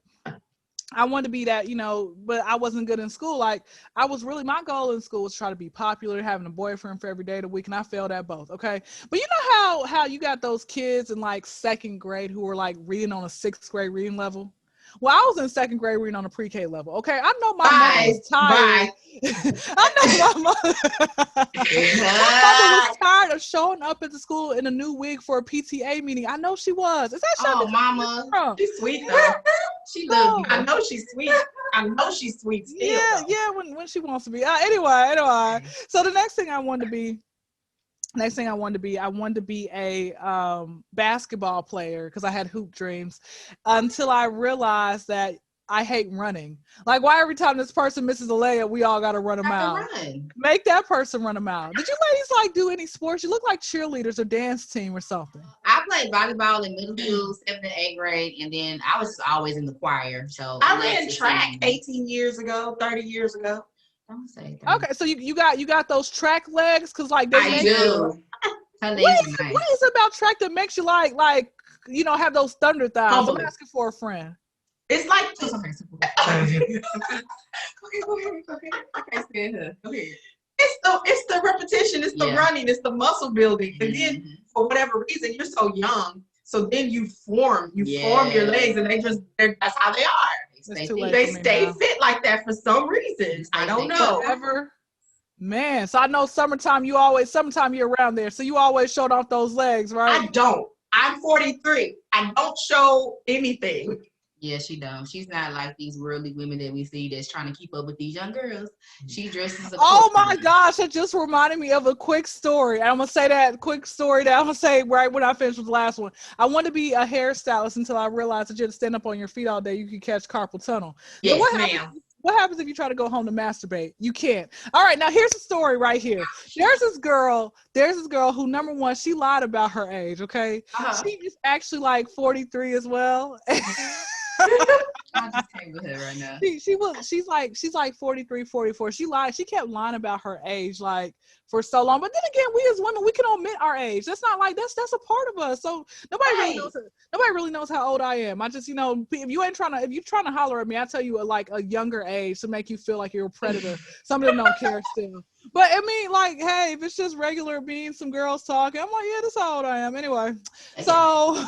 I wanted to be that. You know, but I wasn't good in school. Like, I was really, my goal in school was try to be popular, having a boyfriend for every day of the week, and I failed at both. Okay, but you know how you got those kids in like 2nd grade who were like reading on a 6th grade reading level. Well, I was in 2nd grade reading on a pre-K level. Okay, I know my mother was tired. I know my mother was tired of showing up at the school in a new wig for a PTA meeting. I know she was. Is that mama? She's sweet though. She loves you. I know she's sweet. I know she's sweet still. Yeah, though. yeah. When she wants to be. Anyway. So the next thing I wanted to be. I wanted to be a basketball player because I had hoop dreams, until I realized that I hate running. Like, why every time this person misses a layup, we all got to run them out? Make that person run them out. Did you ladies like do any sports? You look like cheerleaders or dance team or something. I played volleyball in middle school, 7th and 8th grade, and then I was always in the choir. So I ran track 18 years ago, 30 years ago. Don't say that. Okay, so you got those track legs, because like I do. What is it about track that makes you like you know, have those thunder thighs? I'm asking for a friend. It's like It's the repetition, it's the running, it's the muscle building, and then for whatever reason you're so young, so then you form your legs, and that's how they are. They stay fit like that for some reason. I don't know. Whatever. Man, so I know summertime you're around there, so you always showed off those legs, right? I don't. I'm 43. I don't show anything. Yeah, she don't. She's not like these worldly women that we see that's trying to keep up with these young girls. She dresses. Oh my gosh, it just reminded me of a quick story. I'm gonna say that quick story that I'm gonna say right when I finish with the last one. I wanted to be a hairstylist until I realized that you had to stand up on your feet all day. You could catch carpal tunnel. Yes, ma'am. What happens if you try to go home to masturbate? You can't. All right, now here's the story right here. There's this girl who, number one, she lied about her age, okay? She is actually like 43 as well. I just can't with her right now. She's like 43, 44. She lied. She kept lying about her age like for so long. But then again, we as women, we can omit our age. That's not like that's a part of us. So nobody really knows how old I am. I just, you know, if you're trying to holler at me, I tell you like a younger age to make you feel like you're a predator. Some of them don't care still. But I mean, like, hey, if it's just regular being some girls talking, I'm like, yeah, that's how old I am. Anyway, so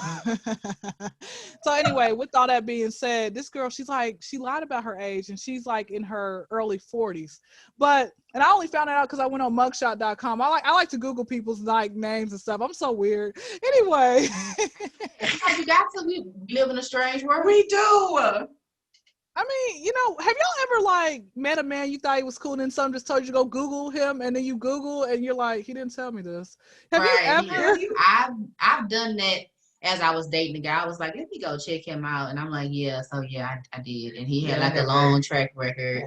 anyway, with all that being said, this girl, she lied about her age, and she's like in her early 40s. And I only found it out because I went on mugshot.com. I like to Google people's like names and stuff. I'm so weird. Anyway. You got to. We live in a strange world. We do. I mean, you know, have y'all ever like met a man you thought he was cool and then someone just told you to go Google him, and then you Google and you're like, he didn't tell me this. Have you ever? I've done that as I was dating the guy. I was like, let me go check him out, and I'm like, yeah, I did, and he had like a long track record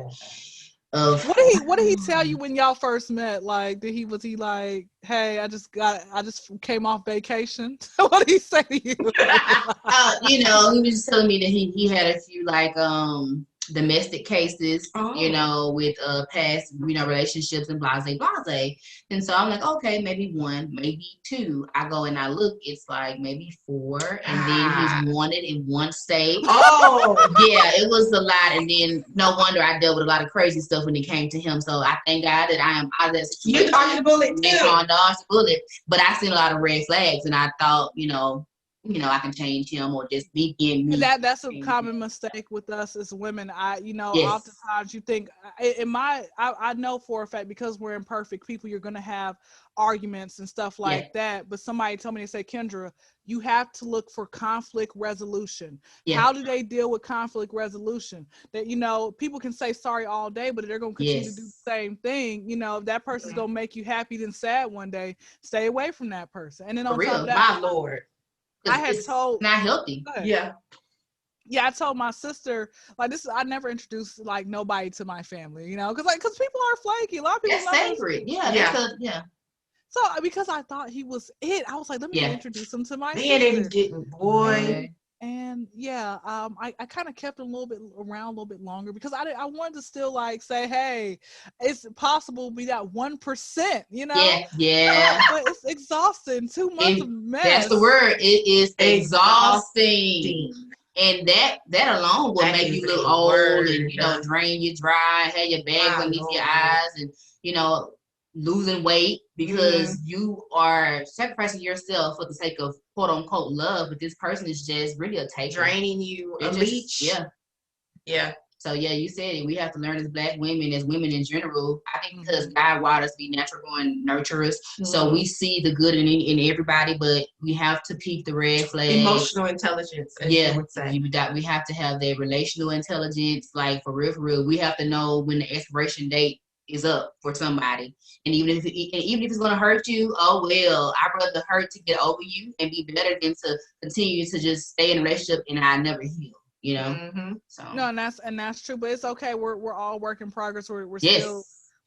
of. What did he tell you when y'all first met? Like, was he like, hey, I just came off vacation? What did he say to you? You know, he was just telling me that he had a few like domestic cases, with past, relationships and blase. And so I'm like, okay, maybe 1, maybe 2. I go and I look, it's like maybe 4. And then he's wanted in 1 state. Oh, yeah, it was a lot. And then no wonder I dealt with a lot of crazy stuff when it came to him. So I thank God that I am out of that situation. You dodged the bullet too. I dodged the bullet. But I seen a lot of red flags, and I thought, I can change him, or just me being me. That's a common mistake with us as women. Oftentimes you think I know for a fact, because we're imperfect people, you're going to have arguments and stuff like that. But somebody told me, they say, Kyndra, you have to look for conflict resolution. How do they deal with conflict resolution? That, people can say sorry all day, but they're going to continue to do the same thing. If that person's going to make you happy then sad one day, stay away from that person. And then on top of that, my Lord, I had told, not healthy. Yeah, I told my sister, like, this is, I never introduced like nobody to my family, because people are flaky. A lot of people that's sacred. So because I thought he was it, I was like, let me introduce him to my sister. Man, it didn't, boy. And I kind of kept him around a little bit longer, because I wanted to still like say, hey, it's possible to be that 1%, Yeah. But it's exhausting. 2 months of mess. That's the word. It is exhausting. And that alone will make you look old and drain you dry, have your bags underneath your eyes, and losing weight, because you are sacrificing yourself for the sake of quote unquote love, but this person is just really a taker, draining you, a leech. Yeah. So you said it. We have to learn as Black women, as women in general. I think because God wired us to be natural born nurturers, so we see the good in everybody, but we have to peep the red flag. Emotional intelligence, as you would say. We have to have that relational intelligence, like for real. We have to know when the expiration date is up for somebody, and even if it's going to hurt you, oh well, I'd rather hurt to get over you and be better than to continue to just stay in a relationship and I never heal. So no, and that's true, but it's okay. We're all work in progress.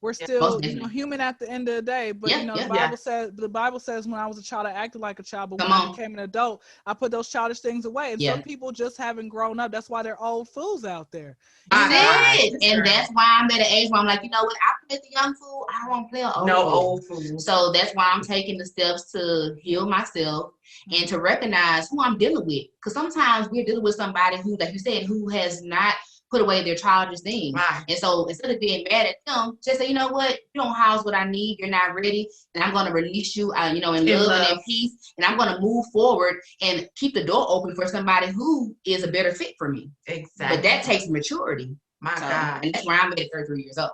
We're still human at the end of the day. But the Bible says when I was a child I acted like a child, but when I became an adult I put those childish things away. And some people just haven't grown up. That's why they're old fools out there. That's why I'm at an age where I'm like, you know what, I play the young fool, I don't want to play an old fool. So that's why I'm taking the steps to heal myself and to recognize who I'm dealing with. Because sometimes we're dealing with somebody who, like you said, who has not put away their childish things. Right. And so instead of being mad at them, just say, you know what, you don't house what I need, you're not ready, and I'm going to release you, in love and in peace, and I'm going to move forward and keep the door open for somebody who is a better fit for me. Exactly. But that takes maturity. My God. And that's where I'm at 33 years old.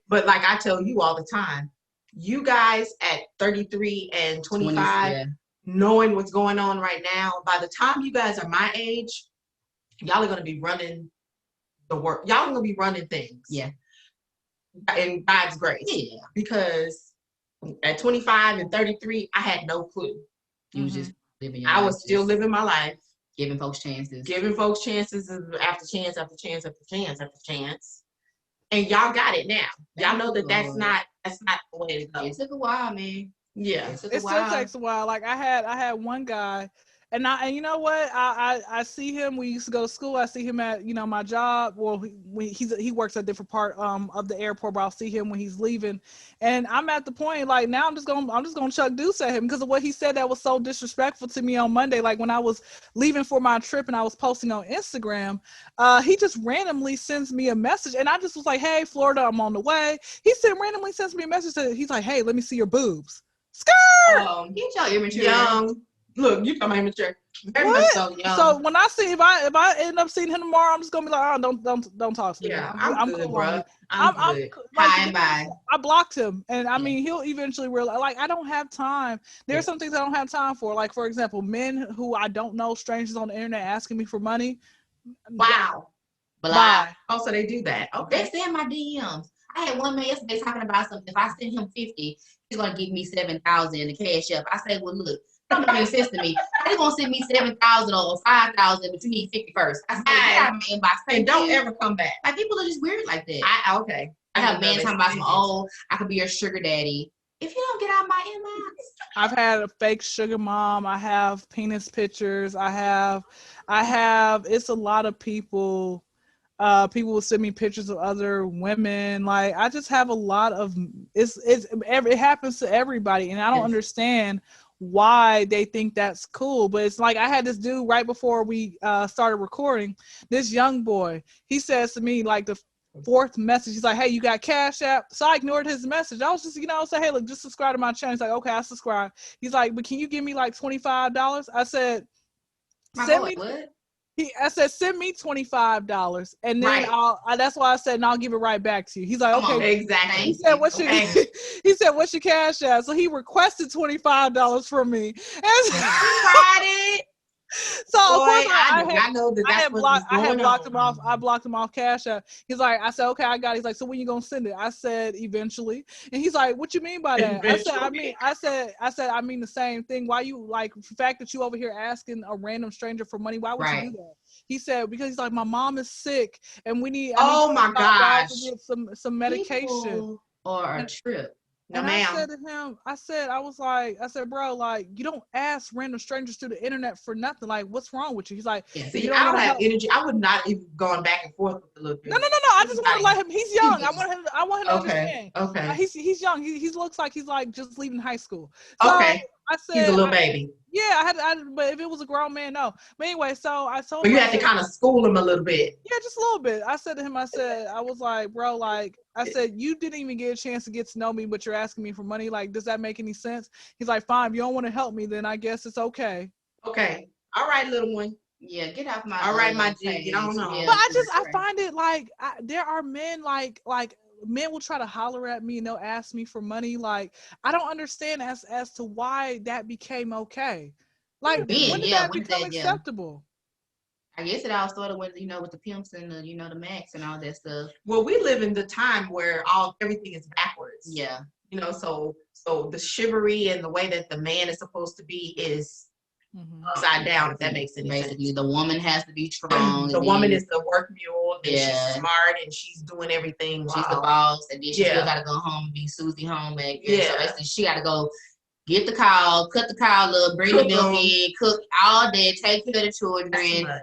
But like I tell you all the time, you guys at 33 and 25, knowing what's going on right now, by the time you guys are my age, y'all are going to be running the work. Y'all are going to be running things. Yeah. In God's grace. Yeah. Because at 25 and 33, I had no clue. You was just living your life. I was still living my life. Giving folks chances. Giving folks chances after chance after chance after chance after chance. And y'all got it now. Y'all know that's not the way to go. It took a while, man. Yeah. It still takes a while. Like I had one guy, and you know what? I see him. We used to go to school. I see him at my job. Well, he works at a different part of the airport, but I'll see him when he's leaving. And I'm at the point like now I'm just gonna chuck deuce at him because of what he said that was so disrespectful to me on Monday. Like when I was leaving for my trip and I was posting on Instagram, he just randomly sends me a message, and I just was like, "Hey, Florida, I'm on the way." He randomly sends me a message. He's like, "Hey, let me see your boobs." Skirt. Get y'all immature. Young. Look, you talking immature. So when I see if I end up seeing him tomorrow, I'm just gonna be like, "Oh, don't talk to me." Yeah, I'm good, cool, bro. I'm good. Bye and bye. I blocked him, and I mean, he'll eventually realize. Like, I don't have time. There's some things I don't have time for. Like, for example, men who I don't know, strangers on the internet asking me for money. Wow. Bye. Also, they do that. Okay. They send my DMs. I had one man yesterday talking about something. If I send him 50, he's gonna give me 7,000 in the cash up. I say, well, look. Don't make any sense to me. How you gonna send me 7,000 or 5,000, but you need 50 first? I said, get out of my inbox. And don't ever come back. Like people are just weird like that. Okay. I have men talking about I could be your sugar daddy. If you don't get out of my inbox. I've had a fake sugar mom. I have penis pictures. I have. It's a lot of people. People will send me pictures of other women. Like I just have a lot of it happens to everybody, and I don't understand why they think that's cool. But it's like I had this dude right before we started recording. This young boy, he says to me like the fourth message, he's like, "Hey, you got Cash App?" So I ignored his message. I was just, say, "Hey, look, just subscribe to my channel." He's like, "Okay, I subscribe." He's like, "But can you give me like $25?" I said, "Send me." What? I said, "Send me $25, and then that's why I said, and I'll give it right back to you." He's like, "Okay, exactly." He said, "What's your?" He said, "What's your Cash App?" So he requested $25 from me. And tried it. So Boy, of course I know that that's what I had blocked him off. I blocked him off Cash App. He's like, I said, "Okay, I got it." He's like, "So when you gonna send it?" I said, "Eventually." And he's like, "What you mean by that?" Eventually. I said, "I mean the same thing. Why you like the fact that you over here asking a random stranger for money? Why would you do that?" He said, "Because he's like, my mom is sick and I need my gosh, to get some medication or a trip." No, and ma'am. I said to him, I said, "Bro, like, you don't ask random strangers through the internet for nothing. Like, what's wrong with you?" He's like, "See, I don't have energy. I would not even gone back and forth with the little dude." No. I just want to let him. He's young. I want him to understand. Okay. He's young. He looks like he's like just leaving high school. So okay. I said, he's a little baby. Yeah, but if it was a grown man, no. But anyway, so I told him. But you had to kind of school him a little bit. Yeah, just a little bit. I said to him, I was like, "Bro, like," I said, "you didn't even get a chance to get to know me, but you're asking me for money. Like, does that make any sense?" He's like, "Fine, if you don't want to help me, then I guess it's okay." Okay. All right, little one. Yeah, get off my. All right, my G. I don't know. Yeah, but I find it like there are men like men will try to holler at me and they'll ask me for money. Like I don't understand as to why that became okay. Like when did that become acceptable? I guess it all started with with the pimps and the the Macs and all that stuff. Well, we live in the time where everything is backwards. Yeah. So the chivalry and the way that the man is supposed to be is upside down, if that makes any sense. Basically, the woman has to be strong. The woman is the work mule, and she's smart, and she's doing everything. She's the boss, and then she still got to go home and be Susie homemaker. Yeah. So basically, she got to go get the cow, cut the cow up, bring the milk in, cook all day, take care of the children,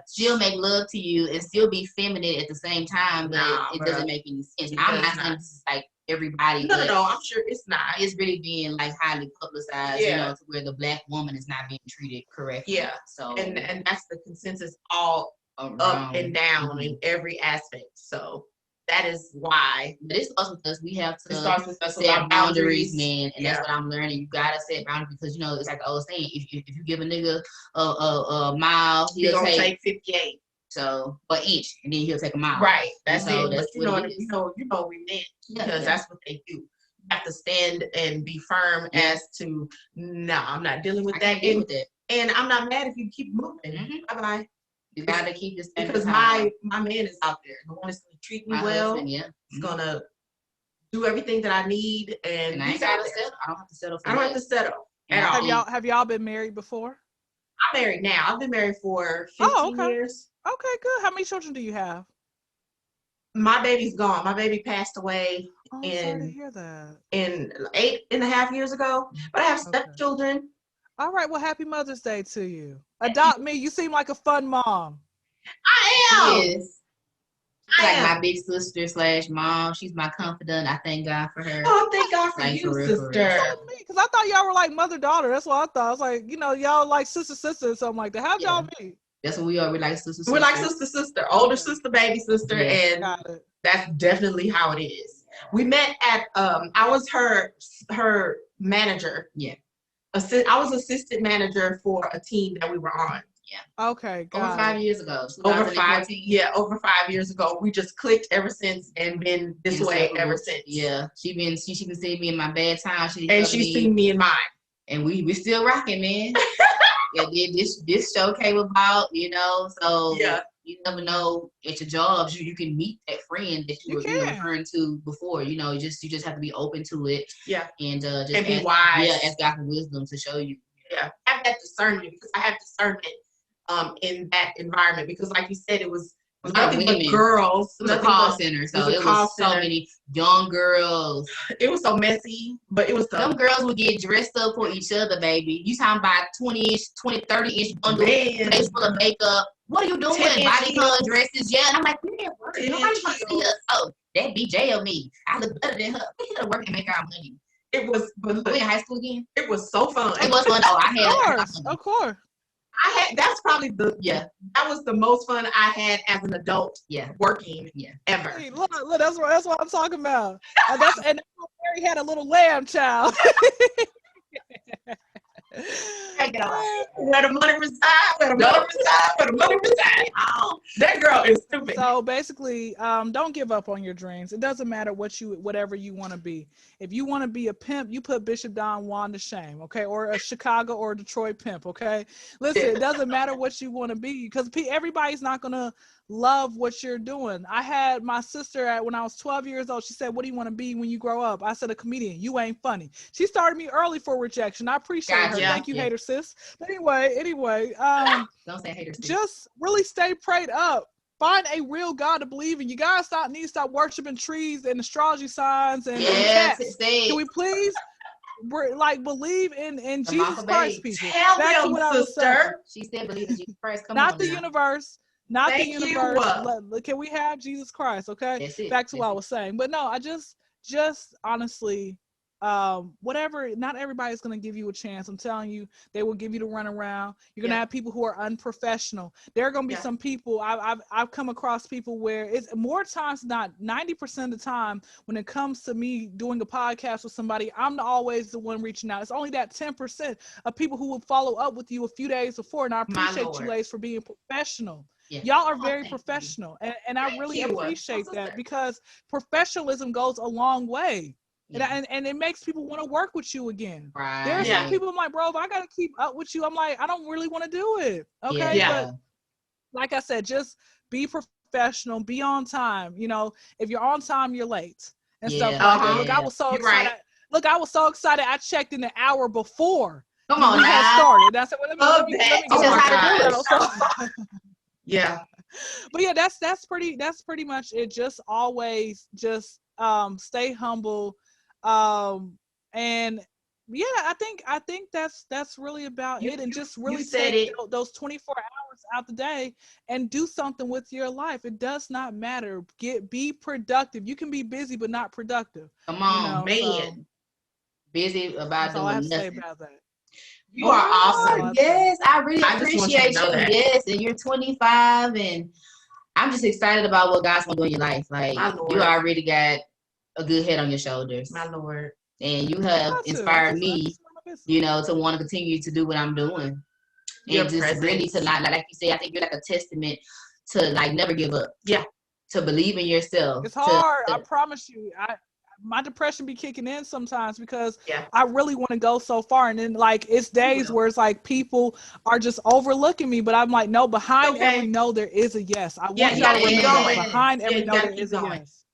still make love to you, and still be feminine at the same time. But it doesn't make any sense. I'm not saying this is like everybody. No, I'm sure it's not. It's really being like highly publicized, to where the Black woman is not being treated correctly. Yeah. So and that's the consensus all up and down in every aspect. So that is why. But it starts with us. We have to set boundaries, man. And that's what I'm learning. You gotta set boundaries because it's like the old saying: if you give a nigga a mile, he'll take 58. So for each, and then he'll take a mile. Right. That's it. That's you know we meant because that's what they do. You have to stand and be firm as to I'm not dealing with that. And I'm not mad if you keep moving. Bye bye. You gotta keep this because my man is out there. The one that's gonna treat me well. He's gonna do everything that I need, and I ain't gotta settle. I don't have to settle. I don't have to settle at all. Have y'all been married before? I'm married now. I've been married for 15 years. Okay, good. How many children do you have? My baby's gone. My baby passed away sorry to hear that. in 8.5 years ago. But I have stepchildren. All right. Well, happy Mother's Day to you. Adopt me. You seem like a fun mom. I am. Yes. Like my big sister / mom. She's my confidant. I thank God for her. Oh, thank God for you, sister. Because I thought y'all were like mother-daughter. That's what I thought. I was like, y'all like sister or something like that. How'd y'all meet? That's what we are. We're like sister. We're like sister. Older sister, baby sister. And that's definitely how it is. We met at, I was her manager. Yeah. I was assistant manager for a team that we were on. Yeah. Okay. Over 5 years ago. Over 5 years ago. We just clicked ever since and been this way ever since. Yeah. She been seeing me in my bad time. She's seen me in mine. And we still rocking, man. This show came about, so you never know at your jobs you can meet that friend that you were referring to before. You just have to be open to it. Yeah. And just be wise. Yeah, ask God for wisdom to show you. Yeah. Have that discernment because I have discernment in that environment because like you said, it was A lot of nothing women. but girls. It was a call center, so it was so many young girls. It was so messy, but it was Them girls would get dressed up for each other, baby. You talking about 20-inch, 30-inch bundles, face full of makeup. What are you doing? Bodycon dresses, yeah. And I'm like, we didn't work. Nobody want to see us. Oh, that BJ or me. I look better than her. We here to work and make our money. It was, but look, we in high school again. It was so fun. It was fun. Oh, I had of course. That's probably that was the most fun I had as an adult working ever. Hey, look, that's what I'm talking about. And Mary had a little lamb child. Where the money reside. Oh, that girl is stupid. So basically, don't give up on your dreams. It doesn't matter whatever you want to be. If you want to be a pimp, you put Bishop Don Juan to shame, okay? Or a Chicago or a Detroit pimp, okay? Listen, it doesn't matter what you want to be because everybody's not gonna love what you're doing. I had my sister when I was 12 years old. She said, "What do you want to be when you grow up?" I said, "A comedian." You ain't funny. She started me early for rejection. I appreciate her. Thank you, hater sis. But anyway, don't say hater sis. Just really stay prayed up. Find a real God to believe in. You guys need to stop worshiping trees and astrology signs and cats. Can we please believe in Jesus Christ, people? Back to what I was saying. She said believe in Jesus Christ. Not the universe. Not the universe. Can we have Jesus Christ? Okay. Back to what I was saying. But no, I just honestly, whatever. Not everybody's gonna give you a chance. I'm telling you, they will give you the runaround. You're gonna have people who are unprofessional. There are gonna be some people. I've come across people where it's more times not 90% of the time when it comes to me doing a podcast with somebody, I'm always the one reaching out. It's only that 10% of people who will follow up with you a few days before. And I appreciate you, ladies, for being professional. Yeah. Y'all are very professional, and I really appreciate that because professionalism goes a long way. Yeah. And it makes people want to work with you again. Right. There are some people I'm like, bro, if I got to keep up with you, I'm like, I don't really want to do it. Okay. Yeah. But like I said, just be professional, be on time. You know, if you're on time, you're late and stuff like that. Look, I was so excited. Right. Look, I was so excited. I checked in an hour before. Come on, we had started. And I said, well, let me get yeah. But yeah, that's pretty much it. Just always stay humble. And yeah, I think that's really about it. And just really take those 24 hours out the day and do something with your life. It does not matter. Be productive. You can be busy but not productive. Come on, man. So, busy about doing nothing. Say about that. You are awesome. Yes, I really appreciate you. Yes, and you're 25, and I'm just excited about what God's gonna do in your life. Like you already got a good head on your shoulders. My Lord. And you have inspired me, to want to continue to do what I'm doing. And just really to not, like you say, I think you're like a testament to never give up. Yeah. To believe in yourself. It's hard. I promise you. My depression be kicking in sometimes because I really want to go so far. And then it's days where it's people are just overlooking me, but I'm like, no, behind every no, there is a yes. I want y'all to remember behind every no, there is a yes.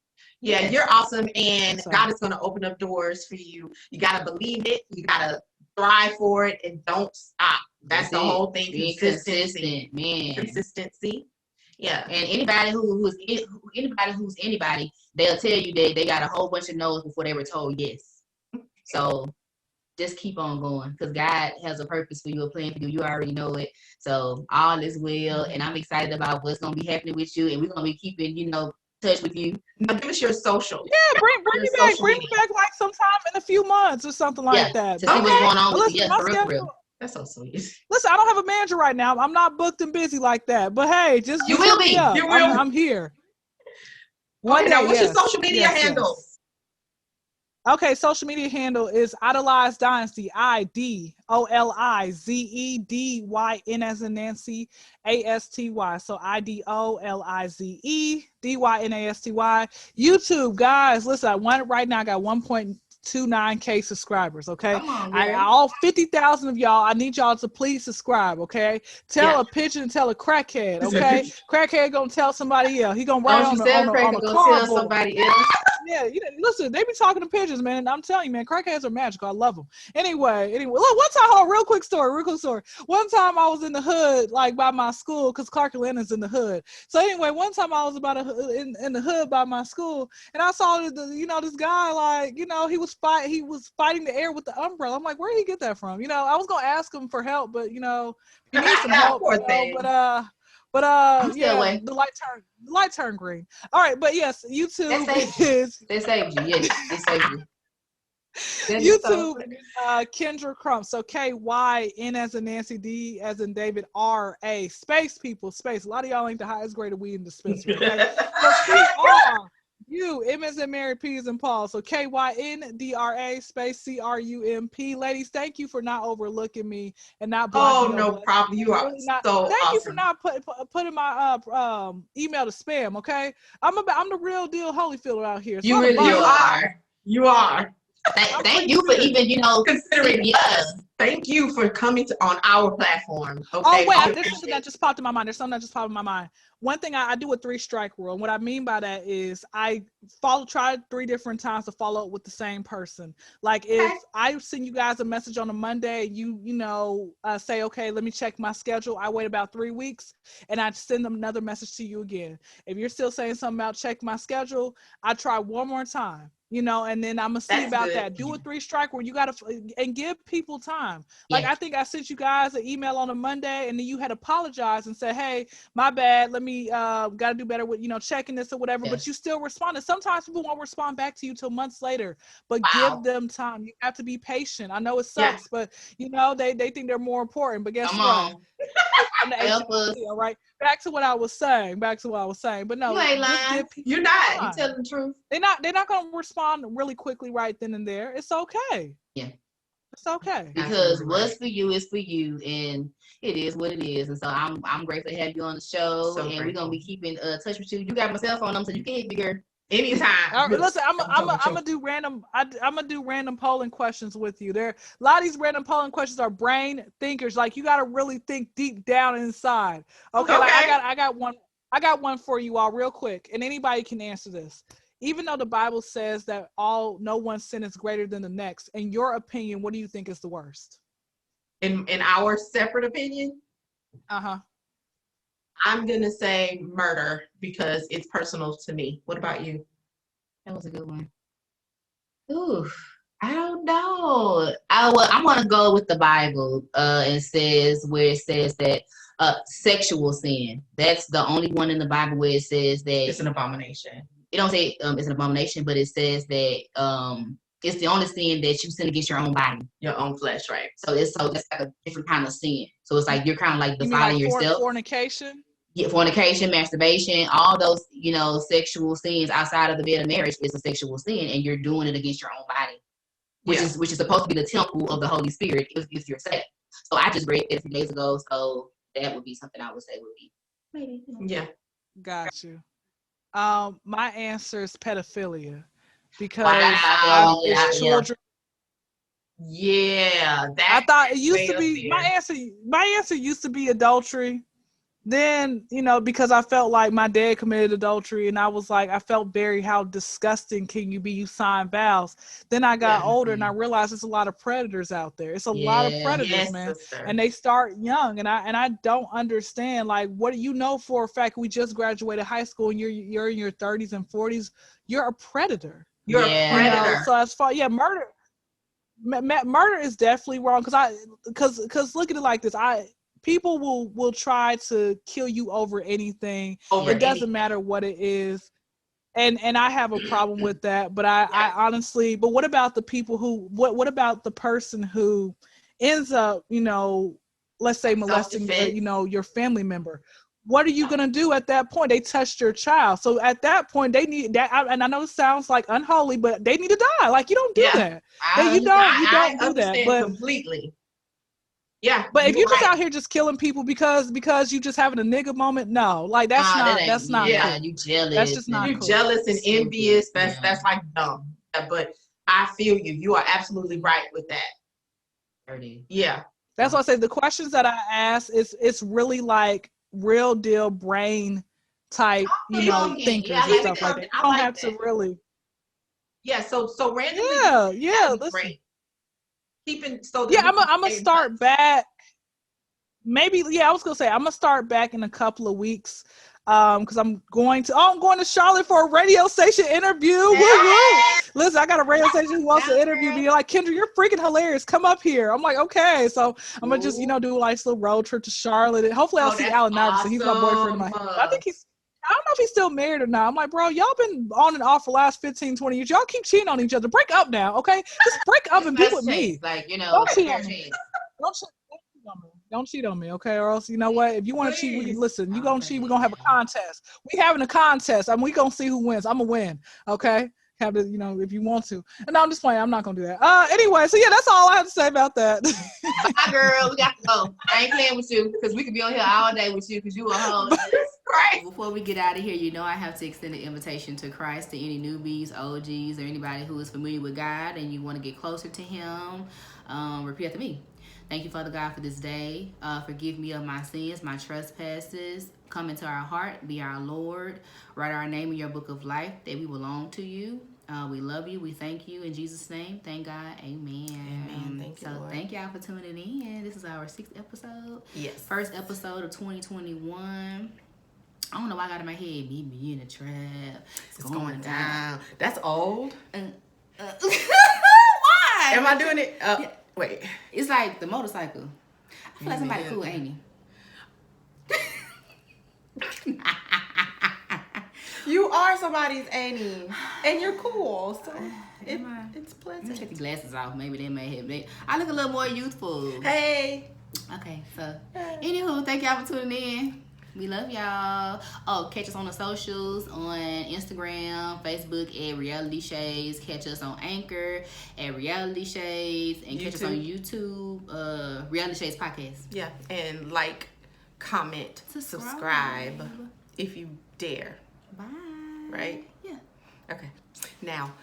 Yeah, you're awesome. And God is going to open up doors for you. You got to believe it. You got to thrive for it and don't stop. That's the whole thing. Being consistent, man. Consistency. Yeah. And anybody who's anybody, they'll tell you that they got a whole bunch of no's before they were told yes. So just keep on going because God has a purpose for you, a plan for you. You already know it. So all is well. And I'm excited about what's going to be happening with you. And we're going to be keeping, touch with you. Now give us your social. Yeah, bring me back. Bring me back sometime in a few months or something like that. To see what's going on with you. For real. That's so sweet. Listen, I don't have a manager right now. I'm not booked and busy like that. But hey, just you will be. You will. I'm here. One day. What's your social media handle? Yes. Okay, social media handle is Idolize Dynasty. IDOLIZEDYN as in Nancy ASTY. So IDOLIZEDYNASTY. YouTube, guys. Listen, I want it right now. I got 1.29K subscribers. Okay, all 50,000 of y'all. I need y'all to please subscribe. Okay, tell a pigeon, tell a crackhead. Okay, crackhead gonna tell somebody else. He gonna write on a cardboard. Tell somebody else. Yeah, listen, they be talking to pigeons, man. I'm telling you, man, crackheads are magical. I love them. Anyway, look, one time, hold on, real quick story. One time I was in the hood, like by my school, because Clark Atlanta's in the hood. So anyway, one time I was in the hood by my school, and I saw this guy, like, he was fighting the air with the umbrella. I'm like, where did he get that from? I was gonna ask him for help, but he needs some help. still away. The light turned green. All right, but yes, YouTube is. They saved you. Yes, they saved you. YouTube, Kyndra Crump. So K-Y-N as in Nancy, D as in David, R-A. Space, people, space. A lot of y'all ain't the highest grade of weed in dispensary. Okay? So C-R-U, M as in Mary, P as in Paul. So K-Y-N-D-R-A, space C-R-U-M-P. Ladies, thank you for not overlooking me and not blocking. Oh, no problem. You are really so Thank awesome. you for not putting my email to spam, okay? I'm the real deal Holyfield out here. So You really are. You are. Thank you for even, considering us. Thank you for coming on our platform. Okay. Oh, wait, there's something that just popped in my mind. One thing I do a 3-strike rule. And what I mean by that is I try 3 different times to follow up with the same person. Like if I send you guys a message on a Monday, you say, okay, let me check my schedule. I wait about 3 weeks and I send them another message to you again. If you're still saying something about check my schedule, I try one more time. And then I'm gonna see about that. Do a 3-strike where you gotta and give people time. Like I think I sent you guys an email on a Monday, and then you had apologized and said, "Hey, my bad. Let me gotta do better with checking this or whatever." But you still responded. Sometimes people won't respond back to you till months later. But give them time. You have to be patient. I know it sucks, but they think they're more important. But guess what? I'm the all right. Back to what I was saying. But no, just give people You're not. time. You telling the truth. They're not gonna respond really quickly right then and there. It's okay. Yeah. It's okay. Because what's for you is for you, and it is what it is. And so I'm grateful to have you on the show, and we're gonna be keeping touch with you. You got my cell phone number, so you can hit me, girl. Anytime. All right, listen, I'm gonna do random polling questions with you. A lot of these random polling questions are brain thinkers. Like you gotta really think deep down inside. Okay. Like I got one for you all real quick, and anybody can answer this. Even though the Bible says that no one's sin is greater than the next, in your opinion, what do you think is the worst? In our separate opinion? I'm going to say murder because it's personal to me. What about you? That was a good one. Ooh, I don't know. I'm going to go with the Bible. It says that sexual sin. That's the only one in the Bible where it says that it's an abomination. It don't say it's an abomination, but it says that it's the only sin that you sin against your own body, your own flesh, right? So that's like a different kind of sin. So it's like you're kind of like defiling yourself. Fornication. Yeah, fornication, masturbation, all those sexual sins outside of the bed of marriage is a sexual sin, and you're doing it against your own body, which is supposed to be the temple of the Holy Spirit if you're saved. So I just read it a few days ago, so that would be something I would say would be maybe. Yeah, got you. My answer is pedophilia because it's children. Yeah, I thought it used to be my answer used to be adultery. Then, because I felt like my dad committed adultery and I was like, I felt how disgusting can you be? You sign vows. Then I got older and I realized there's a lot of predators out there. It's a lot of predators, man. Sister. And they start young. And I don't understand, like, what do you know for a fact we just graduated high school and you're in your 30s and 40s. You're a predator. You're a predator. So as far, murder is definitely wrong because look at it like this. People will try to kill you over anything. It doesn't matter what it is. And I have a problem with that. But I honestly, but what about the people what about the person who ends up, let's say molesting, your family member? What are you going to do at that point? They touched your child. So at that point, they need that. And I know it sounds like unholy, but they need to die. Like, you don't do that. You don't do that. But completely. Yeah. But if you're just out here just killing people because you just having a nigga moment, no. Like that's not cool. You jealous. That's just not you cool. Jealous and envious. That's like dumb. But I feel you. You are absolutely right with that. Yeah. That's why I say the questions that I ask it's really like real deal brain type, thinkers and stuff like that. You don't have to really. Yeah, so randomly. Yeah. Listen. Great. Keeping so. Yeah, I'm gonna start back. Maybe, yeah, I was gonna say I'm gonna start back in a couple of weeks. Because I'm going to Charlotte for a radio station interview. Woo-woo. Listen, I got a radio station who wants to interview me. Like, Kyndra, you're freaking hilarious. Come up here. I'm like, okay. So I'm gonna just, do like this little road trip to Charlotte. And hopefully I'll see Alan Iverson. He's my boyfriend in my head. I think I don't know if he's still married or not. I'm like, bro, y'all been on and off for the last 15, 20 years. Y'all keep cheating on each other. Break up now, okay? Just break up and be with me. Like, don't cheat on me. Don't cheat on me, okay? Or else, you know what? If you want to cheat, we can listen. You gonna cheat, we're gonna have a contest. We having a contest. I mean, we gonna see who wins. I'm gonna win, okay? Have to, if you want to. And no, I'm just playing. I'm not gonna do that. Anyway, so yeah, that's all I have to say about that. Bye, girl. We got to go. I ain't playing with you because we could be on here all day with you because you a hoe. Right. Before we get out of here, I have to extend an invitation to Christ to any newbies, OGs, or anybody who is familiar with God and you want to get closer to Him. Repeat after me. Thank you, Father God, for this day. Forgive me of my sins, my trespasses. Come into our heart, be our Lord. Write our name in your book of life that we belong to you. We love you. We thank you. In Jesus' name, thank God. Amen. Amen. Thank you, Lord. Thank y'all for tuning in. This is our 6th episode. Yes. First episode of 2021. I don't know why I got in my head, meet me in the trap. It's going down. That's old. Why? Am I doing it? Yeah. Wait. It's like the motorcycle. I feel like somebody cool, ain't he? You are somebody's Annie, and you're cool, so it's pleasant. Let me take the glasses off. Maybe they may have. I look a little more youthful. Hey. Okay, so anywho, thank y'all for tuning in. We love y'all. Oh, catch us on the socials on Instagram, Facebook at Reality Shades. Catch us on Anchor at Reality Shades. And catch us on YouTube, Reality Shades Podcast. Yeah, and like, comment, subscribe if you dare. Bye. Right? Yeah. Okay. Now,